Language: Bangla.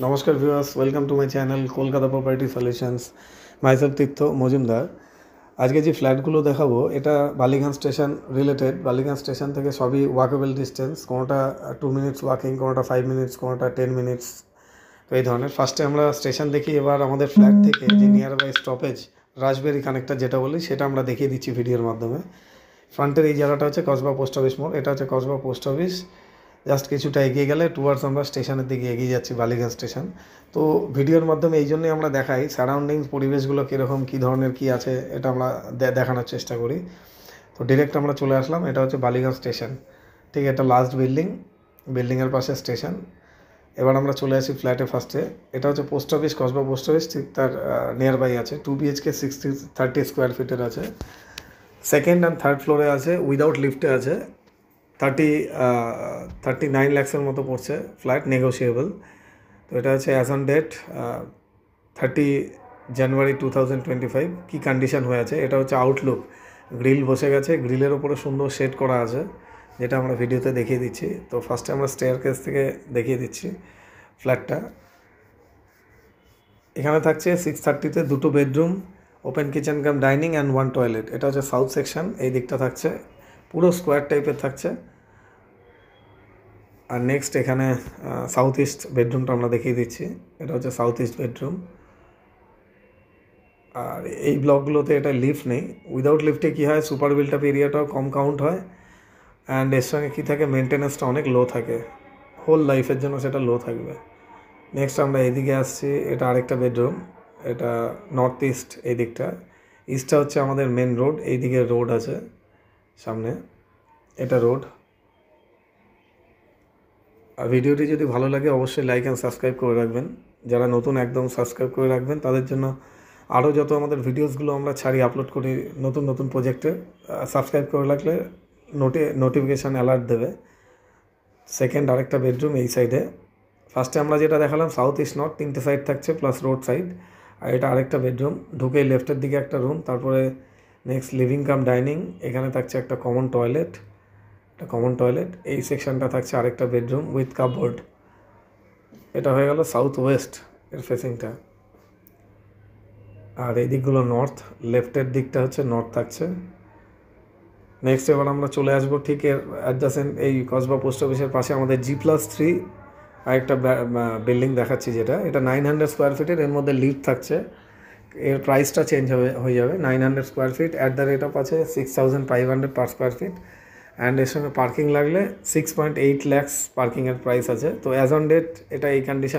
নমস্কার viewers, welcome to my channel Kolkata property solutions. Myself Tirtha Majumdar. আজকে যে ফ্ল্যাটগুলো দেখাবো এটা Ballygunge station related. Ballygunge station থেকে সবই ওয়াকেবল ডিস্টেন্স, কোনোটা 2 মিনিটস ওয়াকিং, কোনোটা 5 মিনিটস, কোনোটা 10 মিনিটস। তো এই ধরনের। ফার্স্টে আমরা স্টেশন দেখি, এবার আমাদের ফ্ল্যাট থেকে যে nearby stoppage Rashbehari connector যেটা বলি সেটা আমরা দেখিয়ে দিচ্ছি ভিডিওর মাধ্যমে। ফ্রন্টের এই জায়গাটা হচ্ছে কসবা পোস্ট অফিস মোড়, এটা হচ্ছে কসবা পোস্ট অফিস। জাস্ট কিছুটা এগিয়ে গেলে টুয়ার্ডস আমরা স্টেশনের দিকে এগিয়ে যাচ্ছি, বালিগঞ্জ স্টেশন। তো ভিডিওর মাধ্যমে এই জন্যই আমরা দেখাই সারাউন্ডিংস পরিবেশগুলো কীরকম, কী ধরনের কী আছে, এটা আমরা দেখানোর চেষ্টা করি। তো ডিরেক্ট আমরা চলে আসলাম, এটা হচ্ছে বালিগঞ্জ স্টেশন। ঠিক, এটা লাস্ট বিল্ডিংয়ের পাশে স্টেশন। এবার আমরা চলে আসি ফ্ল্যাটে ফার্স্টে। এটা হচ্ছে post office, Kasba post office, ঠিক তার নিয়ার বাই আছে। 2 BHK 30 স্কোয়ার ফিটের আছে। সেকেন্ড অ্যান্ড থার্ড ফ্লোরে আছে, উইদাউট লিফটে আছে। 39 লাখসের মতো পড়ছে, ফ্ল্যাট নেগোশিয়েবল। তো এটা হচ্ছে অ্যাজ অন ডেট 30 জানুয়ারি 2025। কী কন্ডিশন হয়ে আছে, এটা হচ্ছে আউটলুক। গ্রিল বসে গেছে, গ্রিলের ওপরে সুন্দর শেড করা আছে, যেটা আমরা ভিডিওতে দেখিয়ে দিচ্ছি। তো ফার্স্টে আমরা স্টেয়ারকেস থেকে দেখিয়ে দিচ্ছি ফ্ল্যাটটা। এখানে থাকছে 630-তে 2 bedroom, open kitchen cum dining and 1 toilet. এটা হচ্ছে সাউথ সেকশন, এই দিকটা থাকছে, পুরো স্কোয়ার টাইপের থাকছে। আর নেক্সট এখানে সাউথ ইস্ট বেডরুমটা আমরা দেখিয়ে দিচ্ছি, এটা হচ্ছে সাউথ ইস্ট বেডরুম। আর এই ব্লকগুলোতে এটা লিফট নেই। উইদাউট লিফটে কী হয়, সুপার বিল্ট আপ এরিয়াটাও কম কাউন্ট হয়, অ্যান্ড এর সঙ্গে কী থাকে, মেনটেন্যান্সটা অনেক লো থাকে, হোল লাইফের জন্য সেটা লো থাকবে। নেক্সট আমরা এদিকে আসছি, এটা আরেকটা বেডরুম, এটা নর্থ ইস্ট এই দিকটা। ইস্টটা হচ্ছে আমাদের মেন রোড, এইদিকে রোড আছে সামনে, এটা রোড। আর ভিডিওটি যদি ভালো লাগে অবশ্যই লাইক অ্যান্ড সাবস্ক্রাইব করে রাখবেন। যারা নতুন একদম সাবস্ক্রাইব করে রাখবেন তাদের জন্য আরও যত আমাদের ভিডিওসগুলো আমরা ছাড়ি, আপলোড করি নতুন নতুন প্রজেক্টে, সাবস্ক্রাইব করে রাখলে নোটিফিকেশান অ্যালার্ট দেবে। সেকেন্ড আরেকটা বেডরুম এই সাইডে। ফার্স্টে আমরা যেটা দেখালাম সাউথ ইস্ট নর্থ, 3টে সাইড থাকছে প্লাস রোড সাইড। আর এটা আরেকটা বেডরুম, ঢুকেই লেফটের দিকে একটা রুম, তারপরে নেক্সট লিভিং কাম ডাইনিং। এখানে থাকছে একটা কমন টয়লেট, এই সেকশনটা থাকছে আরেকটা বেডরুম উইথ কাপবোর্ড। এটা হয়ে গেল সাউথ ওয়েস্ট এর ফেসিংটা। আর এই দিকগুলো নর্থ, লেফটের দিকটা হচ্ছে নর্থ থাকছে। নেক্সট এবার আমরা চলে আসবো ঠিক এর অ্যাডজাসেন্ট, এই কসবা পোস্ট অফিসের পাশে আমাদের G+3 আরেকটা বিল্ডিং দেখাচ্ছি, যেটা এটা 900 স্কোয়ার ফিটের। এর মধ্যে লিফট থাকছে, এর প্রাইসটা চেঞ্জ হয়ে যাবে। 900 square feet at the rate of আছে 6500 পার স্কোয়ার ফিট, অ্যান্ড এর সঙ্গে পার্কিং লাগলে 6.8 lakhs পার্কিংয়ের প্রাইস আছে। তো অ্যাজ অন ডেট এটা এই কন্ডিশন